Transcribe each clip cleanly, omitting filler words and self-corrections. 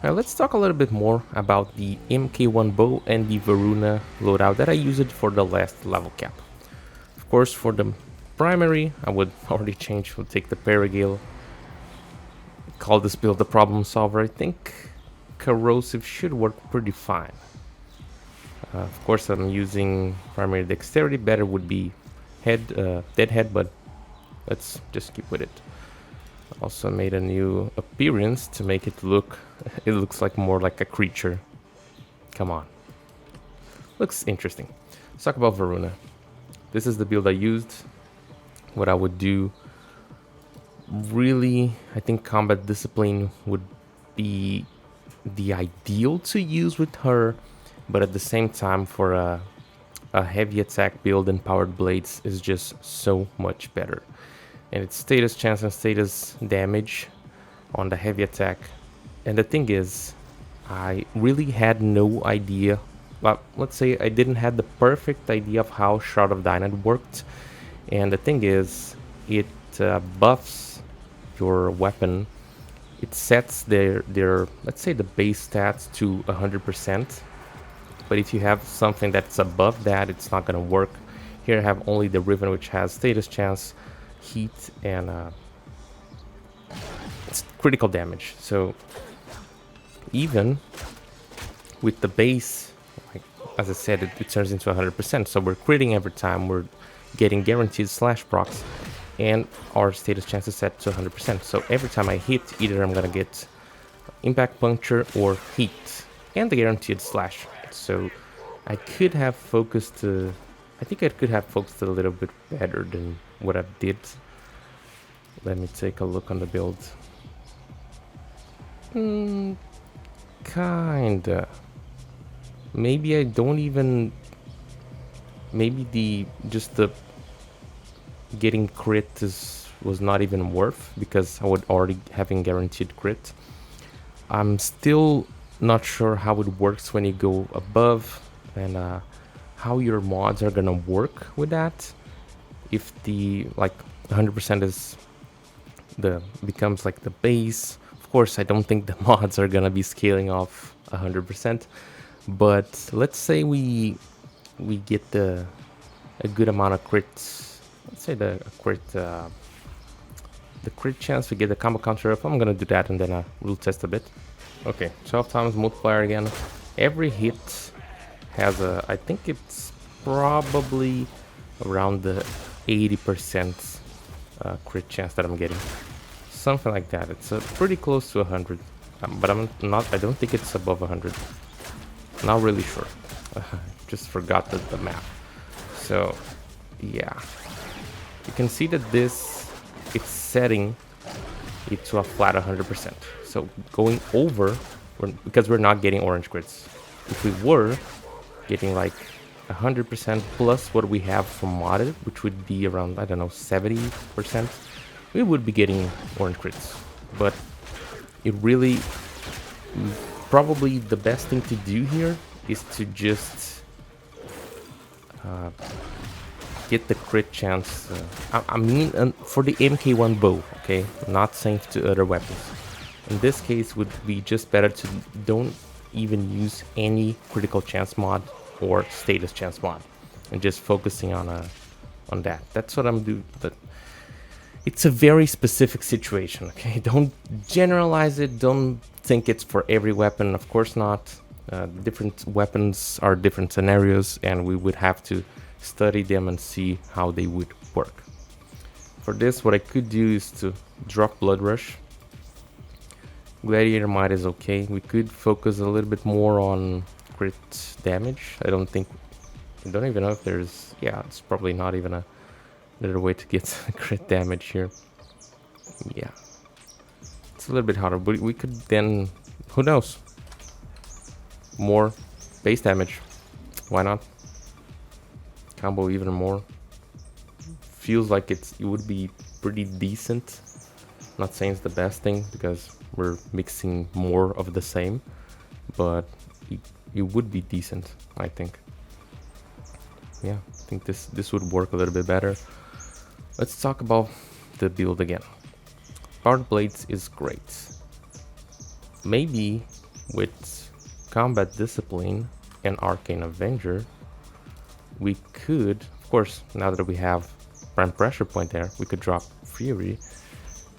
Alright, let's talk a little bit more about the MK-1 bow and the Varuna loadout that I used for the last level cap. Of course, for the primary, I would already change, would take the Paragale, call this build the problem solver. I think corrosive should work pretty fine. Of course, I'm using primary dexterity. Better would be deadhead, but let's just keep with it. Also made a new appearance to make it look, it looks like more like a creature. Come on. Looks interesting. Let's talk about Varuna. This is the build I used. What I would do, really, I think combat discipline would be the ideal to use with her, but at the same time for a heavy attack build and powered blades is just so much better. And its status chance and status damage on the heavy attack. And the thing is, I really had no idea, well, let's say I didn't have the perfect idea of how Shroud of Dynamite worked. And the thing is, it buffs your weapon. It sets their let's say the base stats to 100%. But if you have something that's above that, it's not gonna work. Here I have only the Riven, which has status chance, heat, and it's critical damage. So even with the base, like, as I said, it turns into 100%. So we're critting every time, we're getting guaranteed slash procs, and our status chance is set to 100%. So every time I hit, either I'm gonna get impact puncture or heat, and the guaranteed slash. So I could have focused, I think I could have focused a little bit better than what I did. Let me take a look on the build. Kinda. Maybe I don't even, maybe just the getting crit was not even worth, because I would already having guaranteed crit. I'm still not sure how it works when you go above, and how your mods are gonna work with that. If the like 100% is becomes like the base. Of course, I don't think the mods are gonna be scaling off 100%, but let's say we get a good amount of crits. Let's say the crit chance, we get the combo counter up. I'm gonna do that and then we'll test a bit. Okay, 12 times multiplier again. Every hit has I think it's probably around the 80% crit chance that I'm getting. Something like that. It's pretty close to 100, but I don't think it's above 100. Not really sure. Just forgot the map. So yeah, you can see that it's setting it to a flat 100%. So going over, because we're not getting orange crits. If we were getting like 100% plus what we have from modded, which would be around, I don't know, 70%, we would be getting orange crits. But it really, probably the best thing to do here is to just get the crit chance. I mean, for the MK-1 bow, okay? I'm not saying to other weapons. In this case, would be just better to don't even use any critical chance mod or status chance mod, and just focusing on that. That's what I'm doing. But it's a very specific situation, okay? Don't generalize it. Don't think it's for every weapon. Of course not. Different weapons are different scenarios, and we would have to study them and see how they would work. For this, what I could do is to drop Blood Rush. Gladiator Might is okay. We could focus a little bit more on crit damage. I don't even know if there's, yeah, it's probably not even another way to get crit damage here. Yeah, it's a little bit harder, but we could then, who knows, more base damage. Why not? Combo even more. Feels like it would be pretty decent. Not saying it's the best thing, because we're mixing more of the same, but it would be decent, I think. Yeah, I think this would work a little bit better. Let's talk about the build again. Powered Blades is great. Maybe with Combat Discipline and Arcane Avenger, we could, of course, now that we have Prime Pressure Point there, we could drop Fury.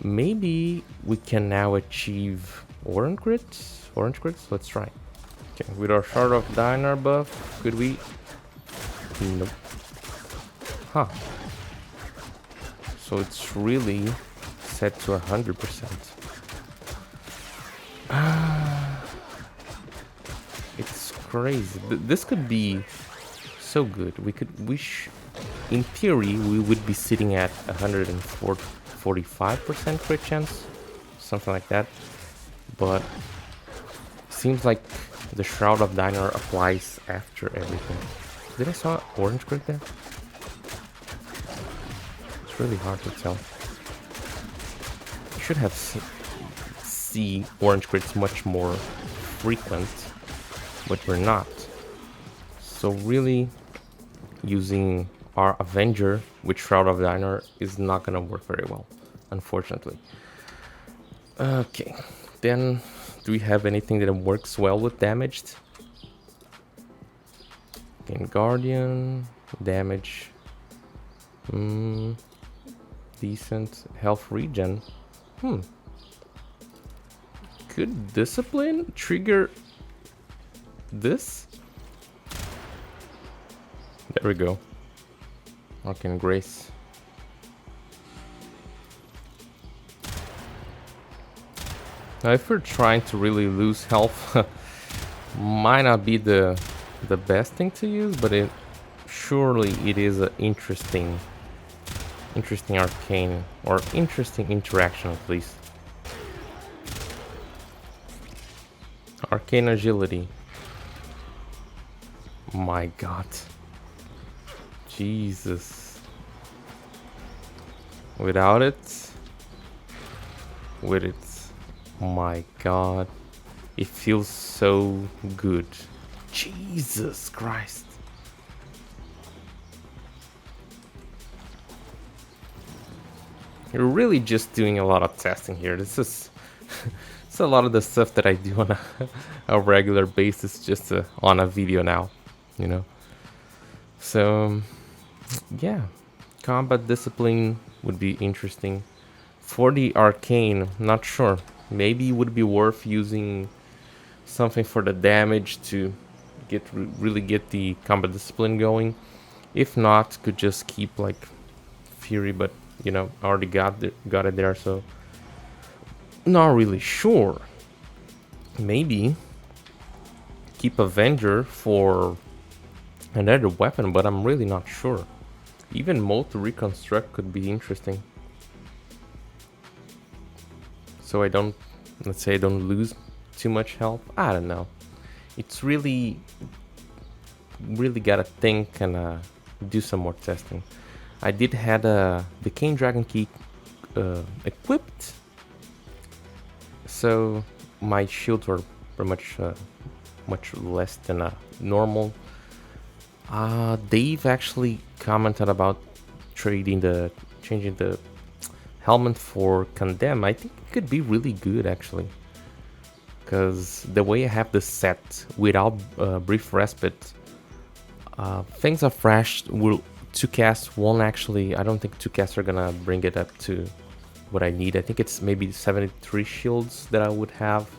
Maybe we can now achieve Orange Crits? Orange Crits? Let's try. Okay, with our Shard of Dinar buff, could we? Nope. Huh. So it's really set to 100%. It's crazy. This could be so good. In theory, we would be sitting at 145% crit chance, something like that. But seems like the Shroud of Dinar applies after everything. Did I saw orange crit there? It's really hard to tell. You should have see orange crits much more frequent, but we're not. So really, using our Avenger with Shroud of Dinar is not gonna work very well, unfortunately. Okay, then do we have anything that works well with damaged? Okay, Guardian, damage, decent health regen. Could Discipline trigger this? There we go. Arcane Grace. Now if we're trying to really lose health, might not be the best thing to use, but it is an interesting arcane, or interesting interaction at least. Arcane Agility. My god. Jesus. Without it, with it, my god, it feels so good. Jesus Christ. You're really just doing a lot of testing here. This is it's a lot of the stuff that I do on a regular basis, just on a video now, you know. So yeah, Combat Discipline would be interesting. For the Arcane, not sure. Maybe it would be worth using something for the damage to really get the Combat Discipline going. If not, could just keep like Fury, but you know, I already got it there, so not really sure. Maybe keep Avenger for another weapon, but I'm really not sure. Even Mode to Reconstruct could be interesting. So I don't, let's say I don't lose too much health. I don't know. It's really gotta think and do some more testing. I did had the Cane Dragon Key equipped, so my shields were much less than normal. Dave actually commented about changing the helmet for Condemn. I think it could be really good actually, because the way I have this set without Brief Respite, things of Fresh will 2 casts won't actually. I don't think 2 casts are gonna bring it up to what I need. I think it's maybe 73 shields that I would have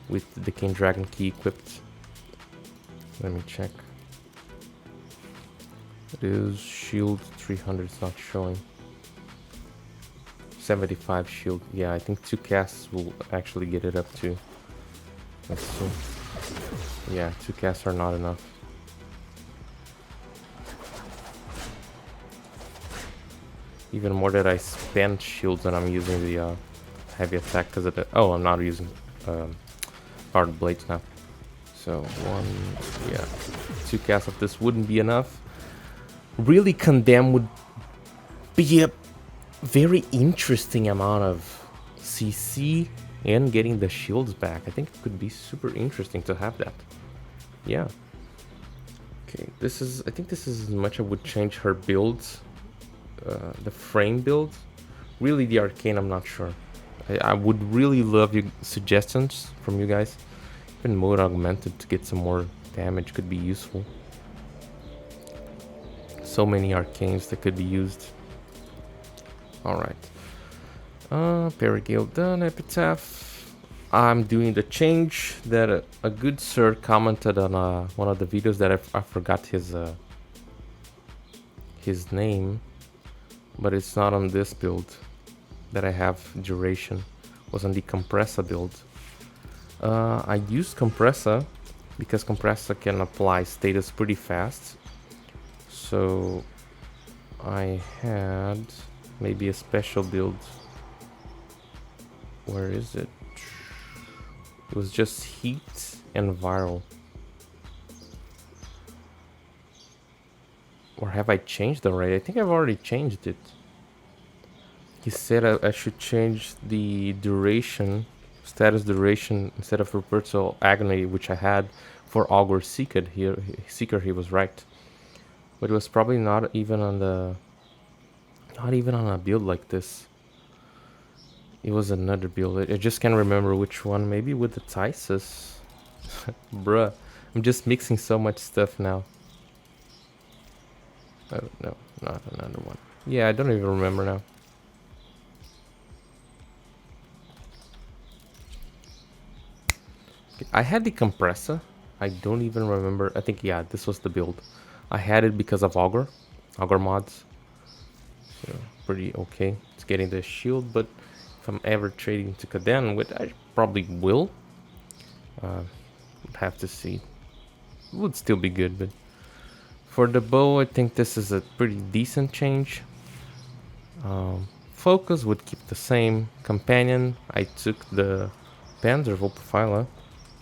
with the King Dragon Key equipped. Let me check. It is shield 300. It's not showing. 75 shield. Yeah, I think 2 casts will actually get it up to. Let's see. Yeah, 2 casts are not enough. Even more that I spend shields and I'm using the heavy attack because of the. Oh, I'm not using hard blades now. So 2 casts of this wouldn't be enough. Really, Condemn would be a very interesting amount of CC and getting the shields back. I think it could be super interesting to have that. Yeah. Okay, I think this is as much I would change her builds. The frame build. Really, the Arcane, I'm not sure. I would really love your suggestions from you guys. Even mode augmented to get some more damage could be useful. So many arcanes that could be used. Alright. Perigale done, Epitaph. I'm doing the change that a good sir commented on one of the videos that I forgot his name, but it's not on this build that I have duration. It was on the compressor build. I used compressor because compressor can apply status pretty fast. So I had maybe a special build. Where is it? It was just heat and viral. Or have I changed already? I think I've already changed it. He said I should change the duration, status duration, instead of Perpetual Agony, which I had for Augur Seeker. He was right. But it was probably not even on a build like this. It was another build. I just can't remember which one. Maybe with the Tysus. Bruh, I'm just mixing so much stuff now. Oh, no, not another one. Yeah, I don't even remember now. Okay, I had the compressor. I don't even remember. I think, yeah, this was the build. I had it because of Augur mods. So, pretty okay. It's getting the shield, but if I'm ever trading to Kaden, which I probably will, would have to see. It would still be good, but for the bow, I think this is a pretty decent change. Focus would keep the same. Companion, I took the Panzer Profiler.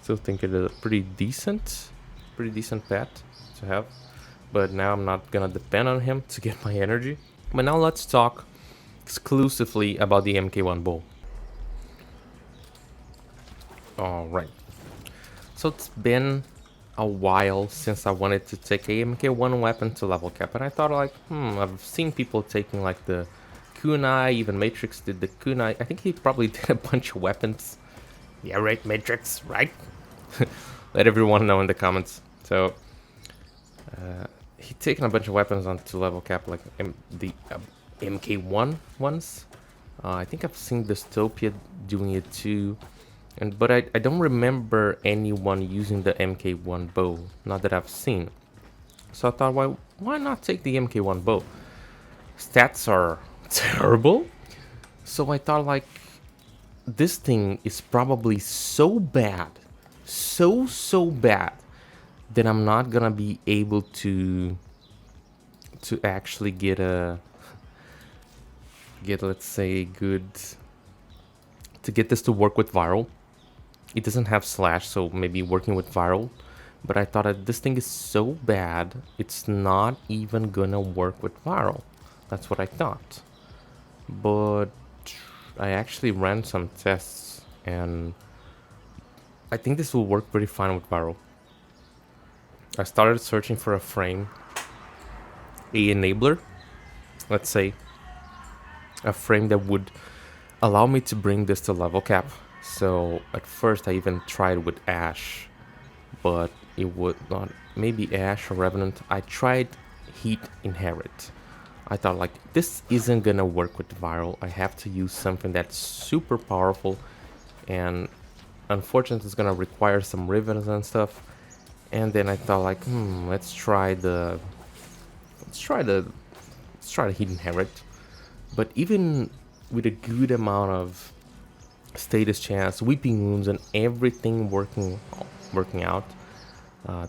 Still think it is a pretty decent pet to have. But now I'm not gonna depend on him to get my energy. But now let's talk exclusively about the MK-1 bow. Alright. So it's been a while since I wanted to take a MK-1 weapon to level cap, and I thought like, I've seen people taking like the kunai, even Matrix did the kunai. I think he probably did a bunch of weapons. Yeah, right, Matrix, right? Let everyone know in the comments. So he taken a bunch of weapons onto level cap, like the MK-1 ones. I think I've seen Dystopia doing it too. But I don't remember anyone using the MK-1 bow, not that I've seen. So I thought, why not take the MK-1 bow? Stats are terrible. So I thought like, this thing is probably so bad, so bad, that I'm not gonna be able to actually get let's say good, to get this to work with viral. It doesn't have slash, so maybe working with viral. But I thought that this thing is so bad, it's not even gonna work with viral. That's what I thought. But I actually ran some tests, and I think this will work pretty fine with viral. I started searching for a frame, a enabler, let's say, a frame that would allow me to bring this to level cap. So at first I even tried with Ash, but it would not. Maybe Ash or Revenant. I tried Heat Inherit. I thought like, this isn't gonna work with viral. I have to use something that's super powerful, and unfortunately it's gonna require some rivets and stuff. And then I thought like, let's try the Heat Inherit. But even with a good amount of status chance, weeping wounds, and everything working out,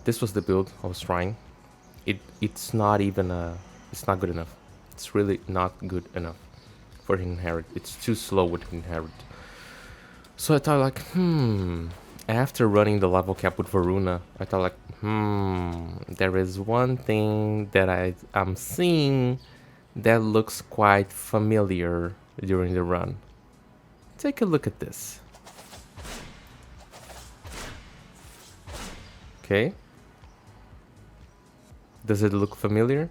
this was the build I was trying. It's not good enough. It's really not good enough for Inherit. It's too slow with Inherit. So I thought like, after running the level cap with Varuna, I thought like, there is one thing that I'm seeing that looks quite familiar during the run. Take a look at this. Okay. Does it look familiar?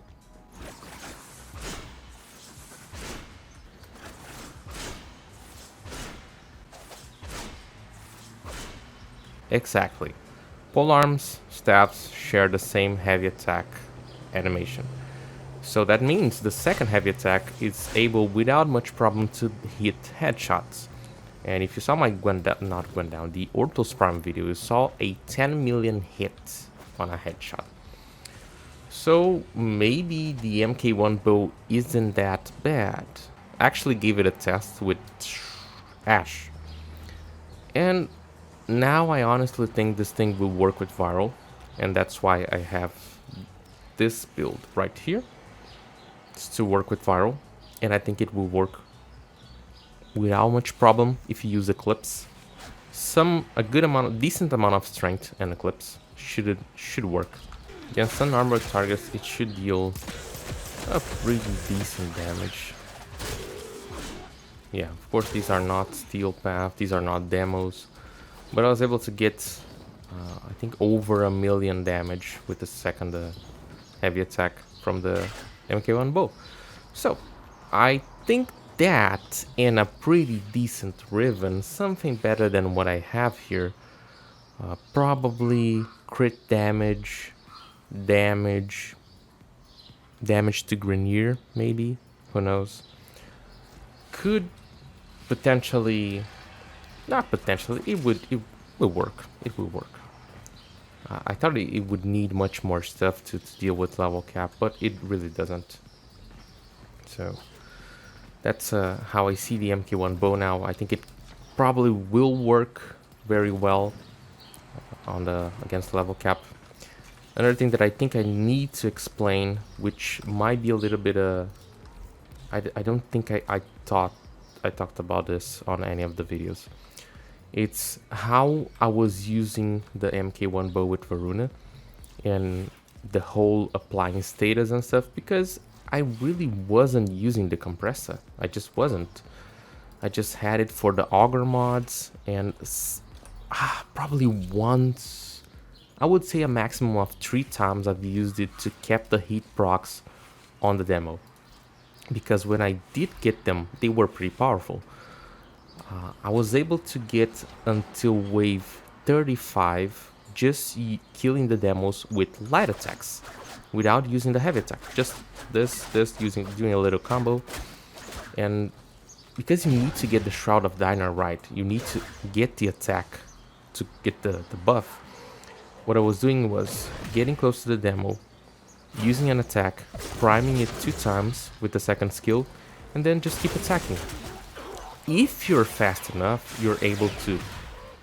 exactly. Polearms, staffs share the same heavy attack animation. So that means the second heavy attack is able without much problem to hit headshots. And if you saw my the Arthuss Prime video, you saw a 10 million hit on a headshot. So maybe the MK-1 bow isn't that bad. I actually gave it a test with Ash. And now I honestly think this thing will work with Viral. And that's why I have this build right here. It's to work with Viral. And I think it will work without much problem if you use Eclipse. Decent amount of strength and Eclipse should work. Against unarmored targets, it should deal a pretty decent damage. Yeah, of course these are not Steel Path, these are not demos, but I was able to get, I think, over 1 million damage with the second heavy attack from the MK-1 bow. So, I think that in a pretty decent Riven, something better than what I have here, probably crit damage to Grenier, maybe, who knows, could potentially, not potentially, it will work. I thought it would need much more stuff to deal with level cap, but it really doesn't. So that's how I see the MK-1 bow now. I think it probably will work very well on against level cap. Another thing that I think I need to explain, which might be a little bit I don't think I talked about this on any of the videos. It's how I was using the MK-1 bow with Varuna and the whole applying status and stuff, because I really wasn't using the compressor. I just wasn't. I just had it for the auger mods and probably once, I would say a maximum of 3 times I've used it to keep the heat procs on the demo. Because when I did get them, they were pretty powerful. I was able to get until wave 35 just killing the demos with light attacks without using the heavy attack. Just this doing a little combo. And because you need to get the Shroud of Diner right, you need to get the attack to get the buff. What I was doing was getting close to the demo, using an attack, priming it 2 times with the second skill, and then just keep attacking. If you're fast enough, you're able to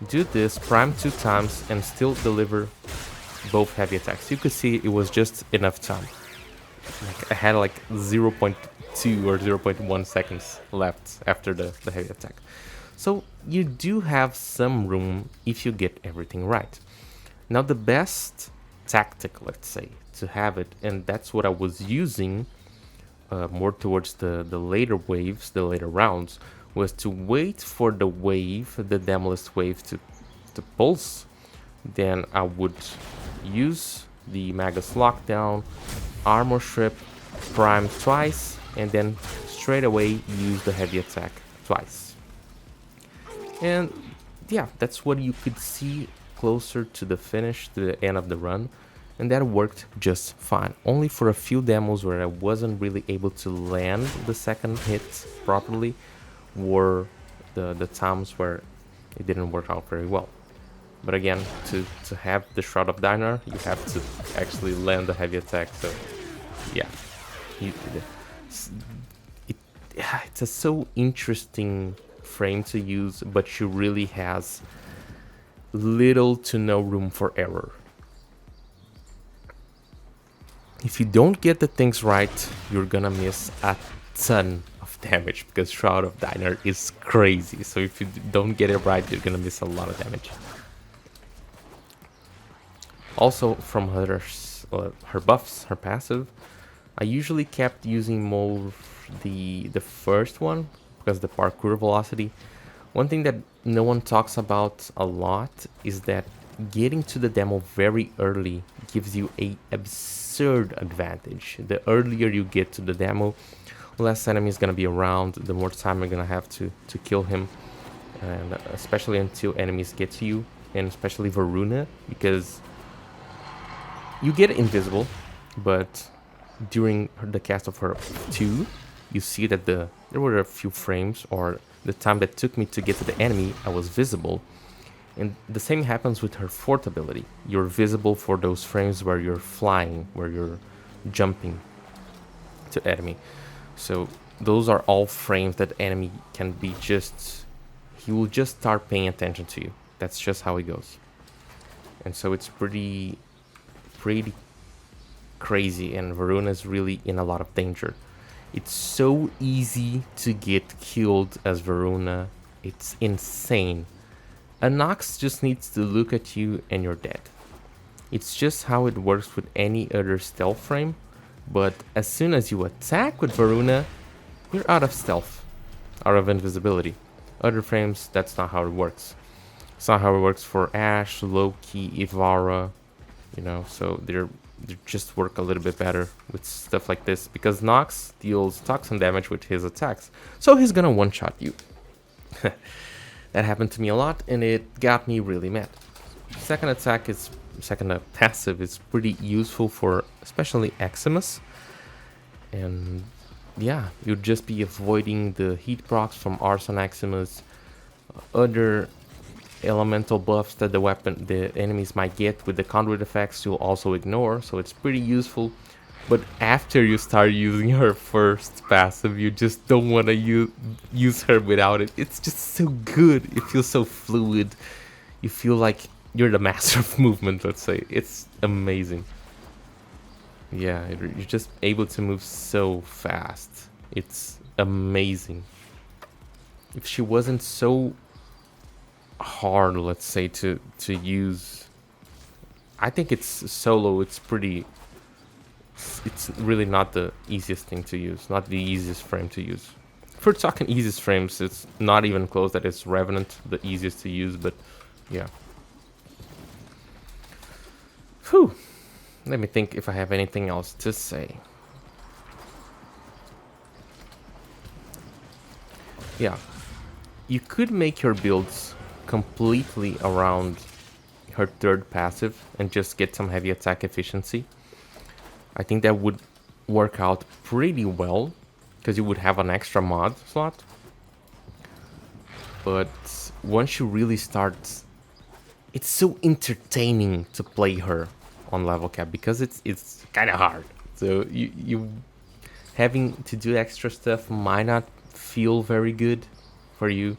do this, prime 2 times, and still deliver both heavy attacks. You could see it was just enough time. Like I had like 0.2 or 0.1 seconds left after the heavy attack. So you do have some room if you get everything right. Now the best tactic, let's say, to have it, and that's what I was using more towards the later waves, the later rounds, was to wait for the wave, the Demolist wave, to pulse. Then I would use the Magus Lockdown, Armor Strip, prime twice, and then straight away use the heavy attack twice. And yeah, that's what you could see closer to the finish, to the end of the run. And that worked just fine. Only for a few demos where I wasn't really able to land the second hit properly were the times where it didn't work out very well. But again, to have the Shroud of Diner, you have to actually land the heavy attack. So yeah, it's a so interesting frame to use, but she really has little to no room for error. If you don't get the things right, you're gonna miss a ton of damage, because Shroud of Diner is crazy. So if you don't get it right, you're gonna miss a lot of damage. Also, from her buffs, her passive, I usually kept using more the first one, because the parkour velocity. One thing that no one talks about a lot is that getting to the demo very early gives you a absurd advantage. The earlier you get to the demo, less enemies gonna be around, the more time you're gonna have to kill him, and especially until enemies get to you. and especially Varuna, because you get invisible, but during the cast of her 2, you see that there were a few frames, or the time that took me to get to the enemy, I was visible. And the same happens with her 4th ability. You're visible for those frames where you're flying, where you're jumping to enemy. So those are all frames that enemy can be just... he will just start paying attention to you. That's just how it goes. And so it's pretty crazy, and Varuna is really in a lot of danger. It's so easy to get killed as Varuna. It's insane. A Nox just needs to look at you and you're dead. It's just how it works with any other stealth frame, but as soon as you attack with Varuna, you're out of stealth, out of invisibility. Other frames, that's not how it works. It's not how it works for Ashe, Loki, Ivara, you know, so they just work a little bit better with stuff like this, because Nox deals toxin damage with his attacks, so he's gonna one-shot you. That happened to me a lot, and it got me really mad. Second passive is pretty useful for especially Eximus, and yeah, you'd just be avoiding the heat procs from Arthuss on Eximus, other elemental buffs that the enemies might get with the conduit effects you'll also ignore, so it's pretty useful. But after you start using her first passive, you just don't want to use her without it. It's just so good. It feels so fluid. You feel like you're the master of movement, let's say. It's amazing. Yeah, you're just able to move so fast. It's amazing. If she wasn't so hard, let's say, to use, I think it's solo, it's really not the easiest thing to use, not the easiest frame to use. If we're talking easiest frames, it's not even close that it's Revenant the easiest to use, but yeah. Whew. Let me think if I have anything else to say. Yeah, you could make your builds completely around her 3rd passive and just get some heavy attack efficiency. I think that would work out pretty well, because you would have an extra mod slot. But once you really start, it's so entertaining to play her on level cap, because it's kind of hard. So you having to do extra stuff might not feel very good for you,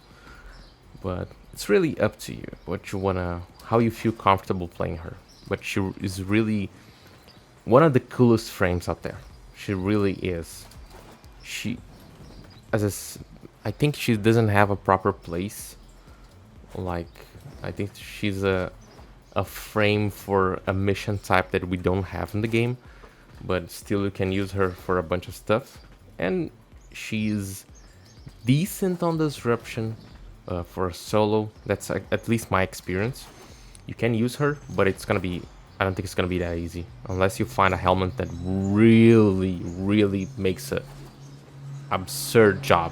but it's really up to you what you wanna, how you feel comfortable playing her. But she is really one of the coolest frames out there. She really is. I think she doesn't have a proper place. Like, I think she's a frame for a mission type that we don't have in the game, but still you can use her for a bunch of stuff. And she's decent on disruption for a solo. That's at least my experience. You can use her, but it's gonna be, I don't think it's gonna be that easy unless you find a helmet that really makes a absurd job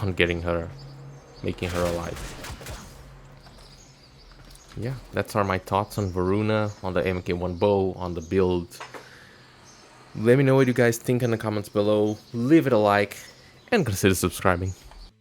on getting her, making her alive. Yeah, that's are my thoughts on Varuna, on the MK-1 bow, on the build. Let me know what you guys think in the comments below. Leave it a like and consider subscribing.